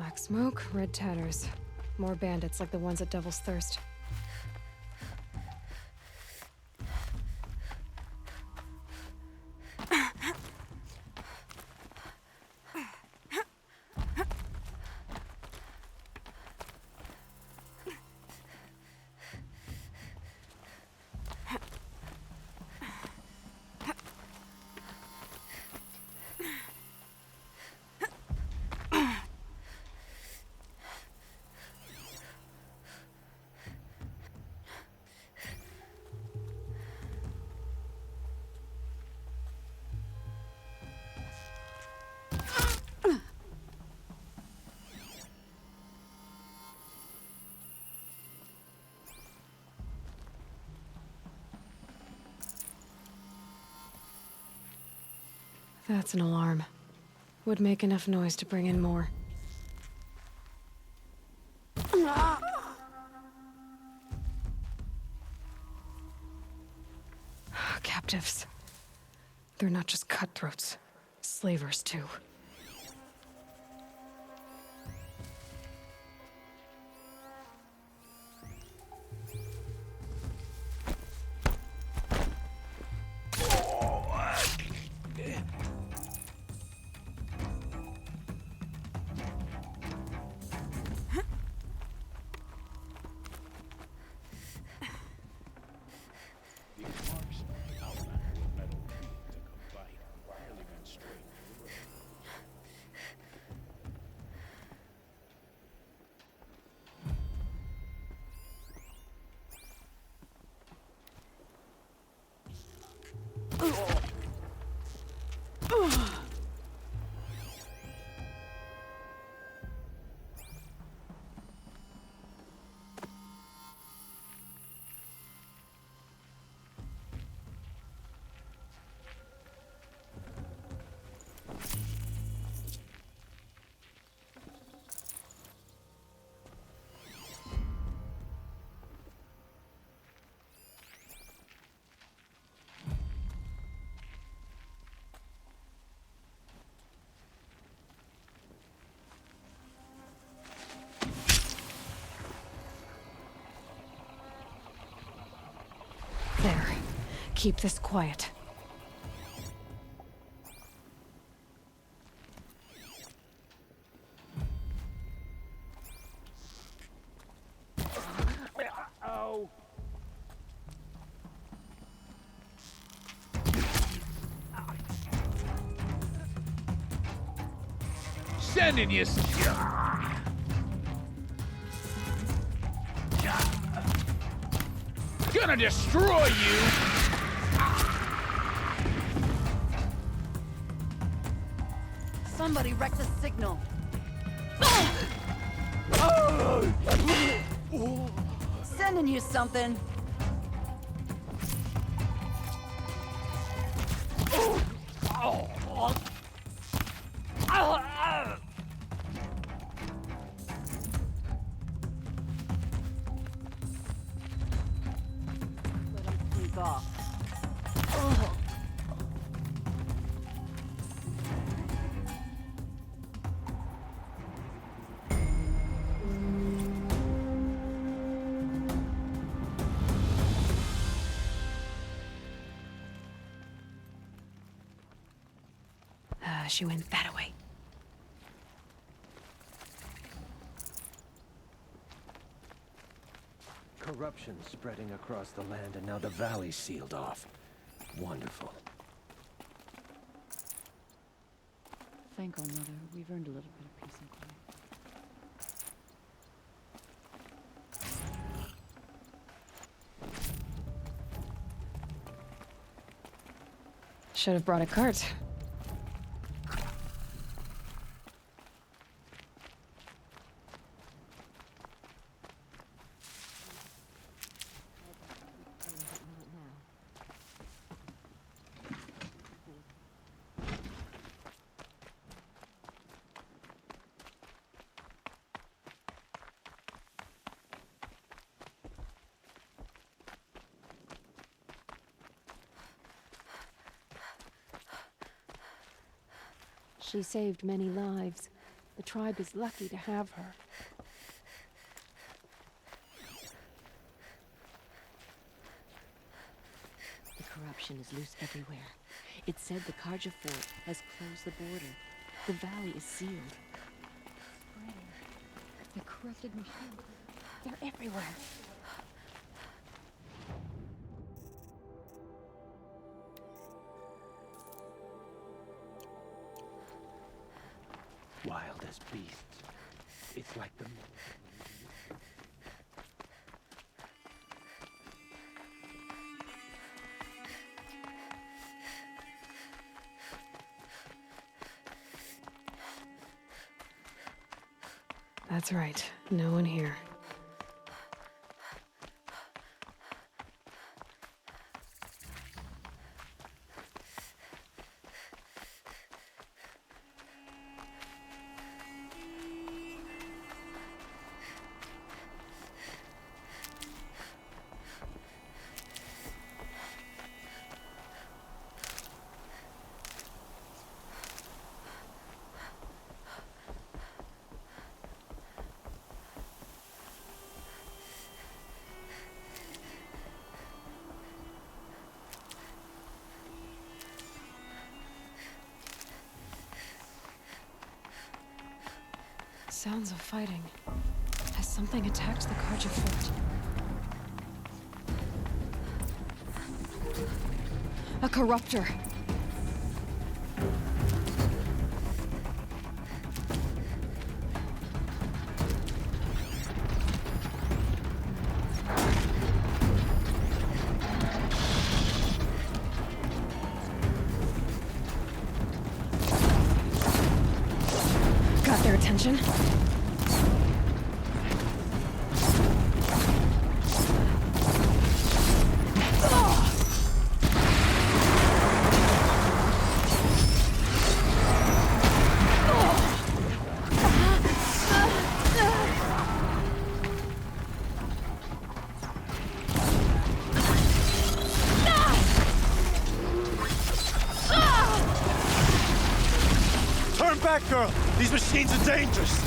Black smoke, red tatters. More bandits like the ones at Devil's Thirst. That's an alarm. Would make enough noise to bring in more. Captives. They're not just cutthroats. Slavers, too. There. Keep this quiet. Oh. Sending you. Gonna destroy you! Somebody wrecked the signal. Sending you something. Let him sneak off. She went that way. Corruption spreading across the land, and now the valley's sealed off. Wonderful. Thank our mother. We've earned a little bit of peace and quiet. Should have brought a cart. She saved many lives. The tribe is lucky to have her. The corruption is loose everywhere. It's said the Karja fort has closed the border. The valley is sealed. Spreading. The corrupted machines. They're everywhere. Wild as beasts. It's like the... That's right. No one here. Sounds of fighting. Has something attacked the Karja fort? A corruptor! Got their attention? Turn back, girl! These machines are dangerous!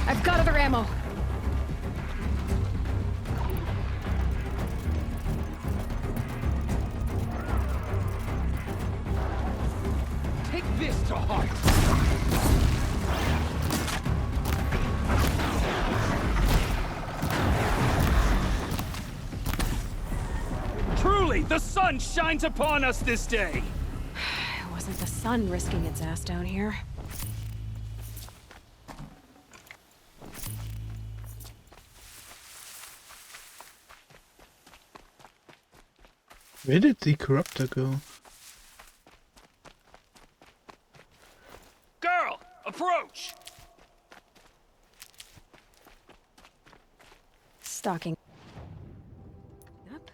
I've got other ammo! Take this to heart. Truly, the sun shines upon us this day. It wasn't the sun risking its ass down here. Where did the corruptor go? Girl, approach. Stalking. Yep.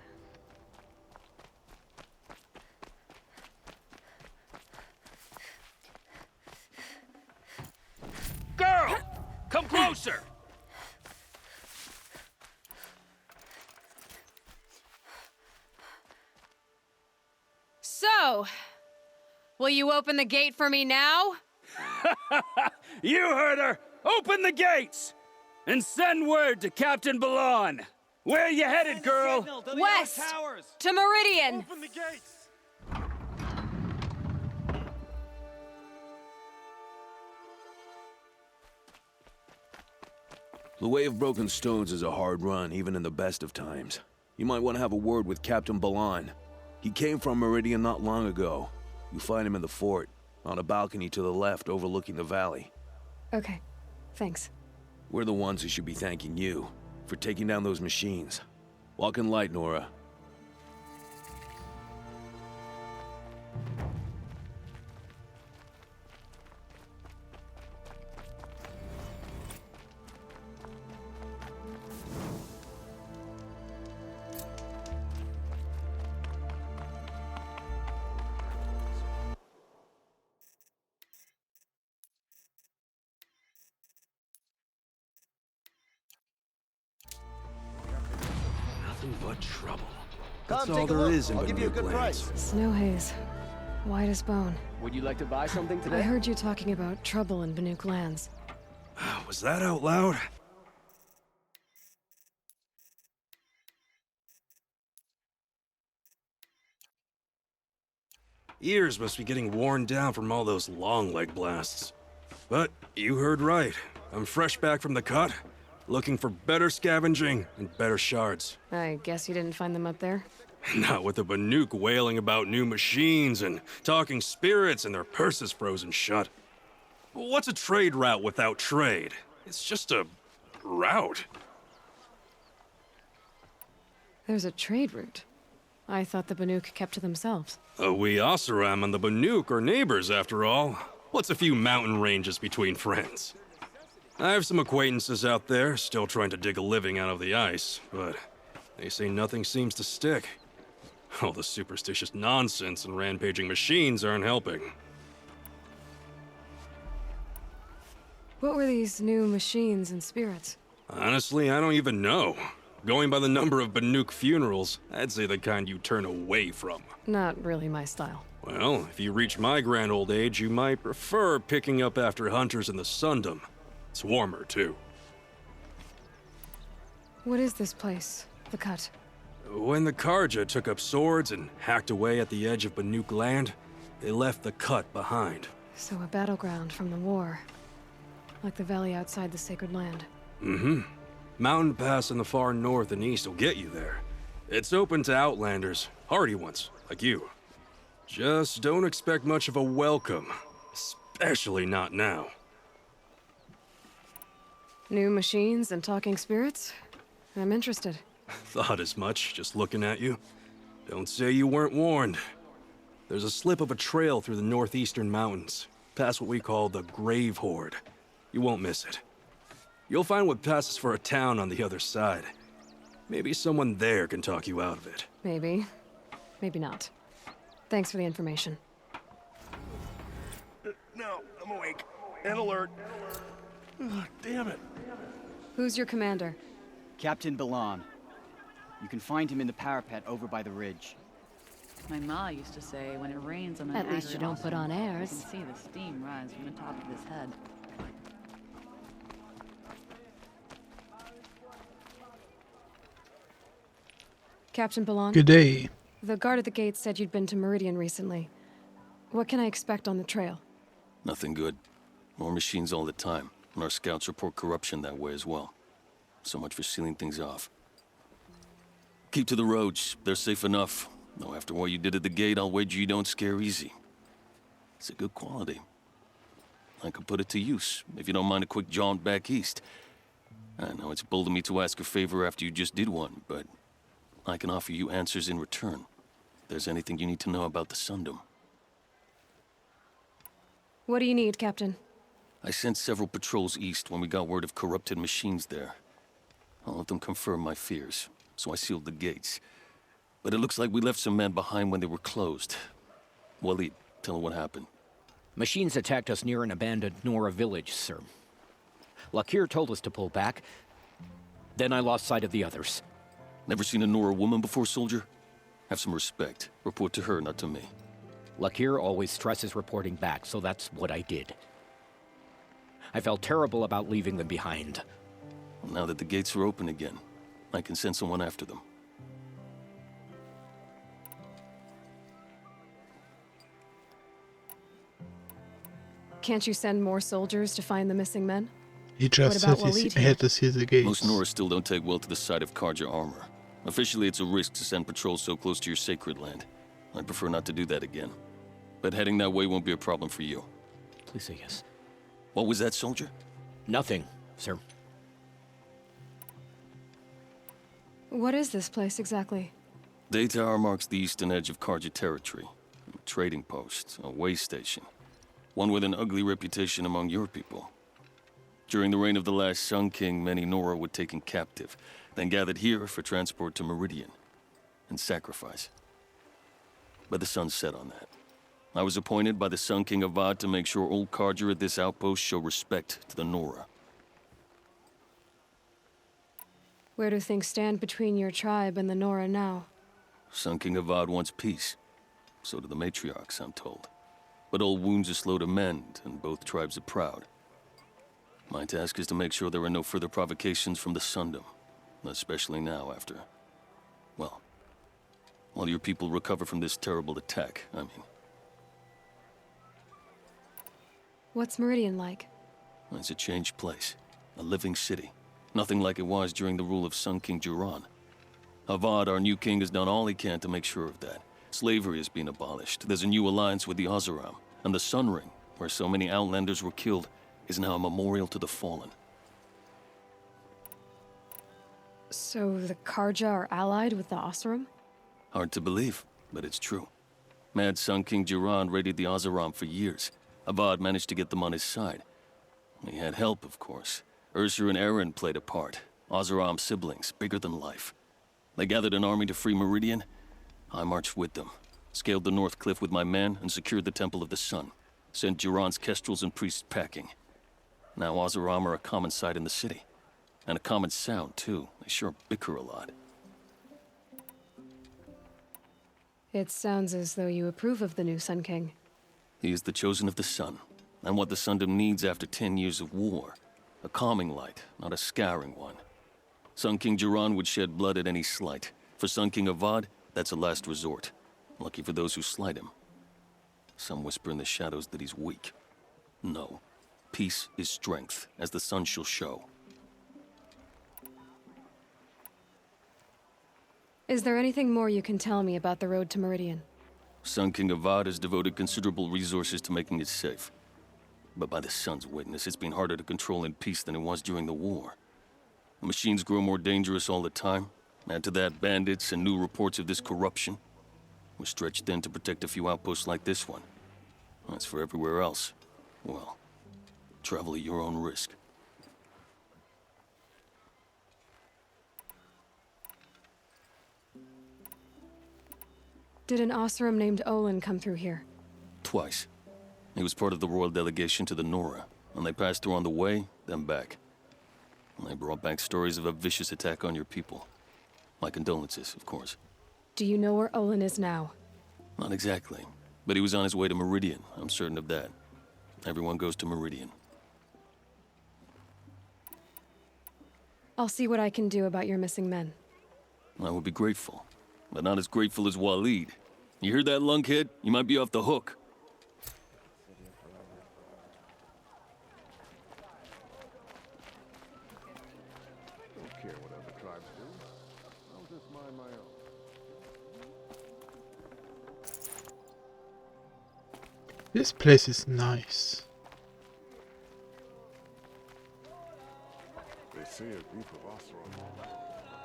Girl, come closer. So, will you open the gate for me now? You heard her. Open the gates and send word to Captain Balan. Where you headed, girl? West! To Meridian! Open the gates! The Way of Broken Stones is a hard run, even in the best of times. You might want to have a word with Captain Balan. He came from Meridian not long ago. You'll find him in the fort, on a balcony to the left overlooking the valley. Okay, thanks. We're the ones who should be thanking you for taking down those machines. Walk in light, Nora. but trouble. Come That's all take a there look. is in I'll give you a Banuk good lands. price. Snow haze. White as bone. Would you like to buy something I today? heard you talking about trouble in Banuk lands. Was that out loud? Ears must be getting worn down from all those long leg blasts. But you heard right. I'm fresh back from the cut, looking for better scavenging and better shards. I guess you didn't find them up there? Not with the Banuk wailing about new machines and talking spirits and their purses frozen shut. What's a trade route without trade? It's just a route. There's a trade route. I thought the Banuk kept to themselves. We Oseram and the Banuk are neighbors, after all. What's a few mountain ranges between friends? I have some acquaintances out there, still trying to dig a living out of the ice, but they say nothing seems to stick. All the superstitious nonsense and rampaging machines aren't helping. What were these new machines and spirits? Honestly, I don't even know. Going by the number of Banuk funerals, I'd say the kind you turn away from. Not really my style. Well, if you reach my grand old age, you might prefer picking up after hunters in the Sundom. It's warmer, too. What is this place? The Cut? When the Karja took up swords and hacked away at the edge of Banuk land, they left the Cut behind. So a battleground from the war. Like the valley outside the Sacred Land. Mm-hmm. Mountain Pass in the far north and east will get you there. It's open to outlanders, hardy ones, like you. Just don't expect much of a welcome, especially not now. New machines and talking spirits? I'm interested. Thought as much, just looking at you. Don't say you weren't warned. There's a slip of a trail through the northeastern mountains, past what we call the Grave Horde. You won't miss it. You'll find what passes for a town on the other side. Maybe someone there can talk you out of it. Maybe. Maybe not. Thanks for the information. No, I'm awake. And alert. Ugh, damn it. Who's your commander? Captain Balan. You can find him in the parapet over by the ridge. My ma used to say, when it rains on an At least you don't put on You airs. can see the steam rise from the top of his head. Captain Balan? Good day. The guard at the gate said you'd been to Meridian recently. What can I expect on the trail? Nothing good. More machines all the time, and our scouts report corruption that way as well. So much for sealing things off. Keep to the roads. They're safe enough. Though after what you did at the gate, I'll wager you don't scare easy. It's a good quality. I could put it to use, if you don't mind a quick jaunt back east. I know it's bold of me to ask a favor after you just did one, but I can offer you answers in return. If there's anything you need to know about the Sundom. What do you need, Captain? I sent several patrols east when we got word of corrupted machines there. All of them confirmed my fears, so I sealed the gates. But it looks like we left some men behind when they were closed. Waleed, tell them what happened. Machines attacked us near an abandoned Nora village, sir. Lakir told us to pull back. Then I lost sight of the others. Never seen a Nora woman before, soldier? Have some respect. Report to her, not to me. Lakir always stresses reporting back, so that's what I did. I felt terrible about leaving them behind. Well, now that the gates are open again, I can send someone after them. Can't you send more soldiers to find the missing men? He just about said Waleed he here? had to see the gates. Most Nora still don't take well to the sight of Karja armor. Officially, it's a risk to send patrols so close to your sacred land. I'd prefer not to do that again. But heading that way won't be a problem for you. Please say yes. What was that, soldier? Nothing, sir. What is this place exactly? Day Tower marks the eastern edge of Karja territory. A trading post, a way station. One with an ugly reputation among your people. During the reign of the last Sun King, many Nora were taken captive, then gathered here for transport to Meridian and sacrifice. But the sun set on that. I was appointed by the Sun King Avad to make sure old Karja at this outpost show respect to the Nora. Where do things stand between your tribe and the Nora now? Sun King Avad wants peace. So do the matriarchs, I'm told. But old wounds are slow to mend, and both tribes are proud. My task is to make sure there are no further provocations from the Sundom. Especially now after... well, while your people recover from this terrible attack, I mean. What's Meridian like? It's a changed place. A living city. Nothing like it was during the rule of Sun King Jiran. Avad, our new king, has done all he can to make sure of that. Slavery has been abolished. There's a new alliance with the Oseram. And the Sun Ring, where so many Outlanders were killed, is now a memorial to the fallen. So the Karja are allied with the Oseram? Hard to believe, but it's true. Mad Sun King Jiran raided the Oseram for years. Avad managed to get them on his side. He had help, of course. Ursur and Eren played a part. Oseram siblings, bigger than life. They gathered an army to free Meridian. I marched with them, scaled the North Cliff with my men, and secured the Temple of the Sun. Sent Jiran's kestrels and priests packing. Now Oseram are a common sight in the city. And a common sound, too. They sure bicker a lot. It sounds as though you approve of the new Sun King. He is the chosen of the Sun, and what the Sundom needs after 10 years of war. A calming light, not a scouring one. Sun King Jiran would shed blood at any slight. For Sun King Avad, that's a last resort. Lucky for those who slight him. Some whisper in the shadows that he's weak. No. Peace is strength, as the sun shall show. Is there anything more you can tell me about the road to Meridian? Sun King Avad has devoted considerable resources to making it safe. But by the sun's witness, it's been harder to control in peace than it was during the war. The machines grow more dangerous all the time. Add to that bandits and new reports of this corruption. We're stretched thin to protect a few outposts like this one. As for everywhere else, well, travel at your own risk. Did an Oseram named Olin come through here? Twice. He was part of the royal delegation to the Nora, and they passed through on the way, then back. And they brought back stories of a vicious attack on your people. My condolences, of course. Do you know where Olin is now? Not exactly, but he was on his way to Meridian, I'm certain of that. Everyone goes to Meridian. I'll see what I can do about your missing men. I would be grateful, but not as grateful as Waleed. You hear that, lunkhead? You might be off the hook. This place is nice.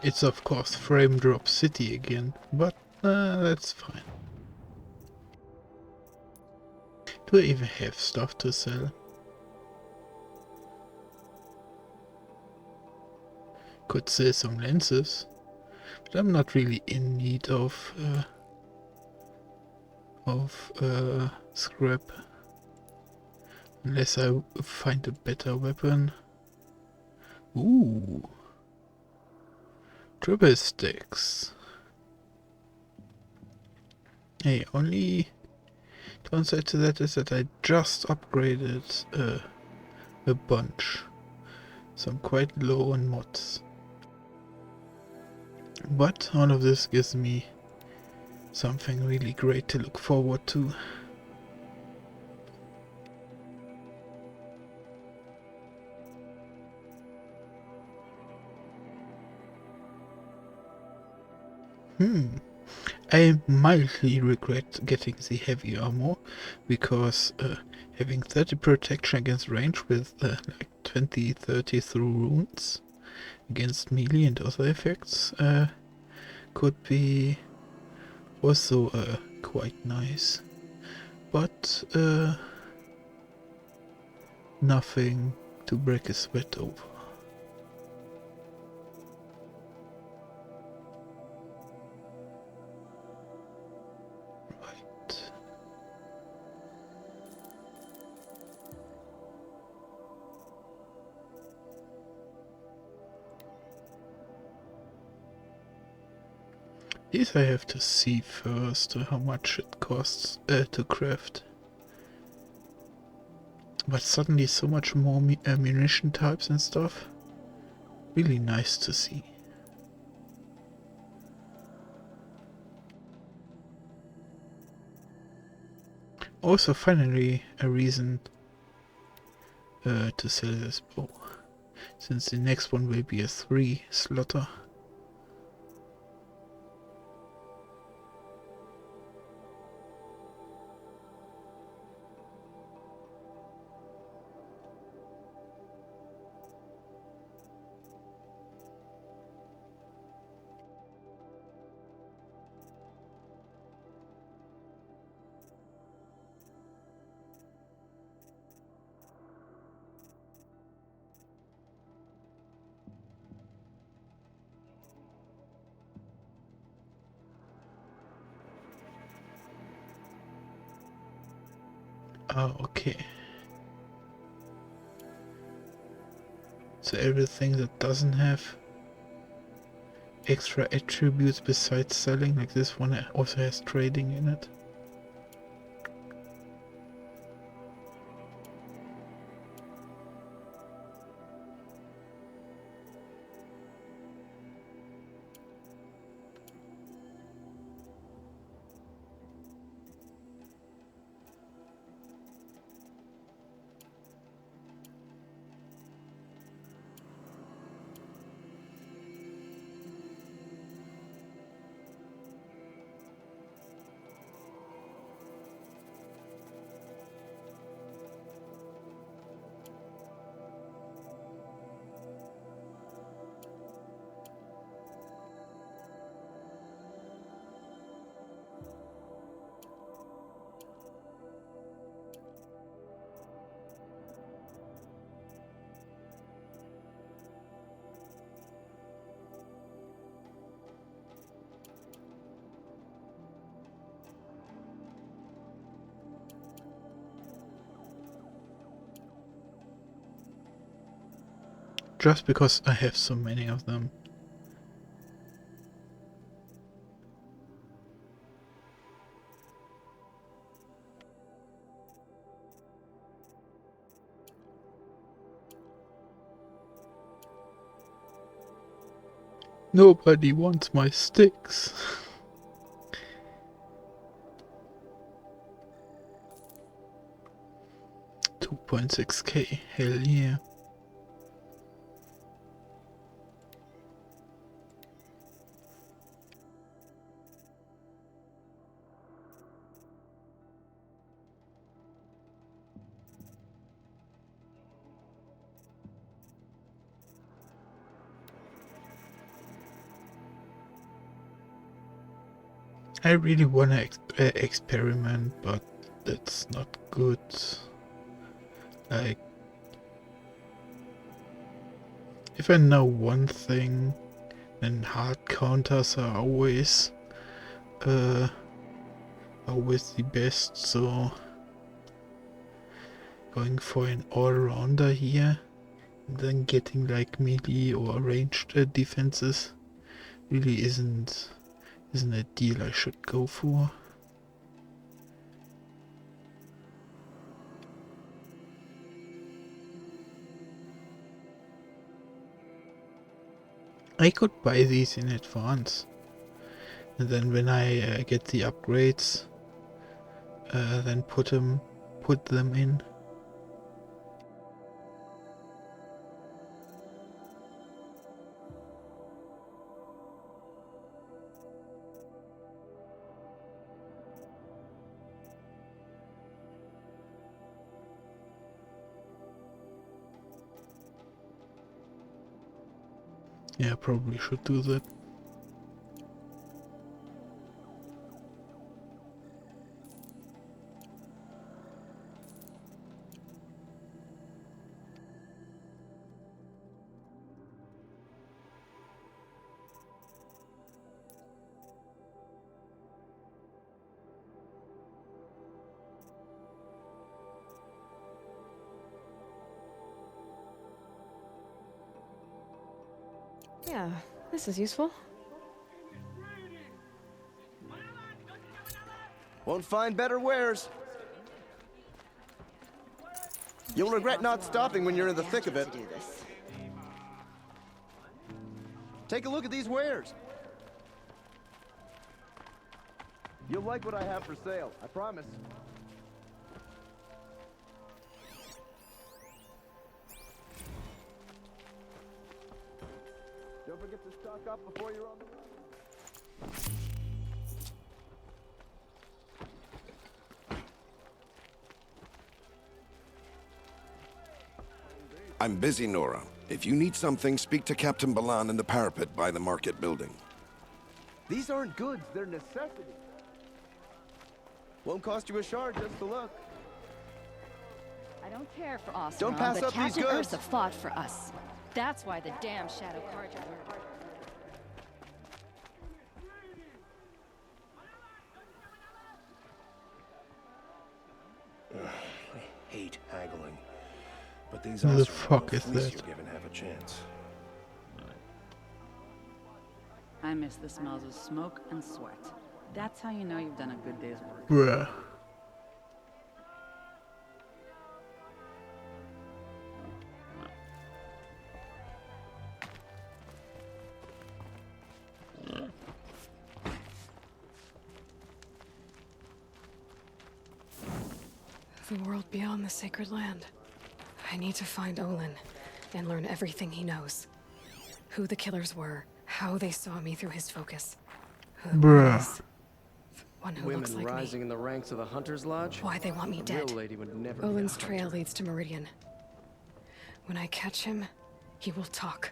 It's of course Frame Drop City again, but that's fine. Do I even have stuff to sell? Could sell some lenses, but I'm not really in need of scrap, unless I find a better weapon. Ooh, triple sticks. Hey, only downside to that is that I just upgraded a bunch, so I'm quite low on mods. But all of this gives me something really great to look forward to. I mildly regret getting the heavy armor, because having 30 protection against range with like 20-30 through runes against melee and other effects could be also quite nice, but nothing to break a sweat over. Right. These I have to see first how much it costs to craft. But suddenly so much more ammunition types and stuff. Really nice to see. Also finally a reason to sell this bow. Since the next one will be a 3 slotter. Oh, okay. So everything that doesn't have extra attributes besides selling, like this one also has trading in it. Just because I have so many of them. Nobody wants my sticks. 2.6k, hell yeah. I really wanna experiment, but that's not good. Like, if I know one thing, then hard counters are always the best, so going for an all-rounder here, and then getting like melee or ranged defenses really isn't a deal I should go for. I could buy these in advance, and then when I get the upgrades, then put them in. Yeah, probably should do that. Yeah, this is useful. Won't find better wares. You'll regret not stopping when you're in the thick of it. Take a look at these wares. You'll like what I have for sale, I promise. Don't forget to stock up before you're on the road. I'm busy, Nora. If you need something, speak to Captain Balan in the parapet by the market building. These aren't goods, they're necessities. Won't cost you a shard just to look. I don't care for Oseram, Don't pass but up these Captain goods. Ursa fought for us. That's why the damn Shadow Carja were... I hate haggling. But these Who the Oseram fuck is fleece that? you're given have a chance. I miss the smells of smoke and sweat. That's how you know you've done a good day's work. Bruh. The world beyond the sacred land. I need to find Olin and learn everything he knows. Who the killers were, how they saw me through his focus. Who Bruh. was one who looks Women like rising me. in the ranks of the Hunter's Lodge? Why they want me A real dead. lady would never be a Olin's hunter. trail leads to Meridian. When I catch him, he will talk.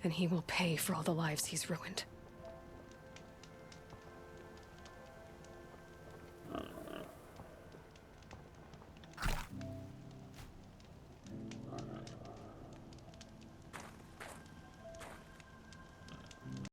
And he will pay for all the lives he's ruined.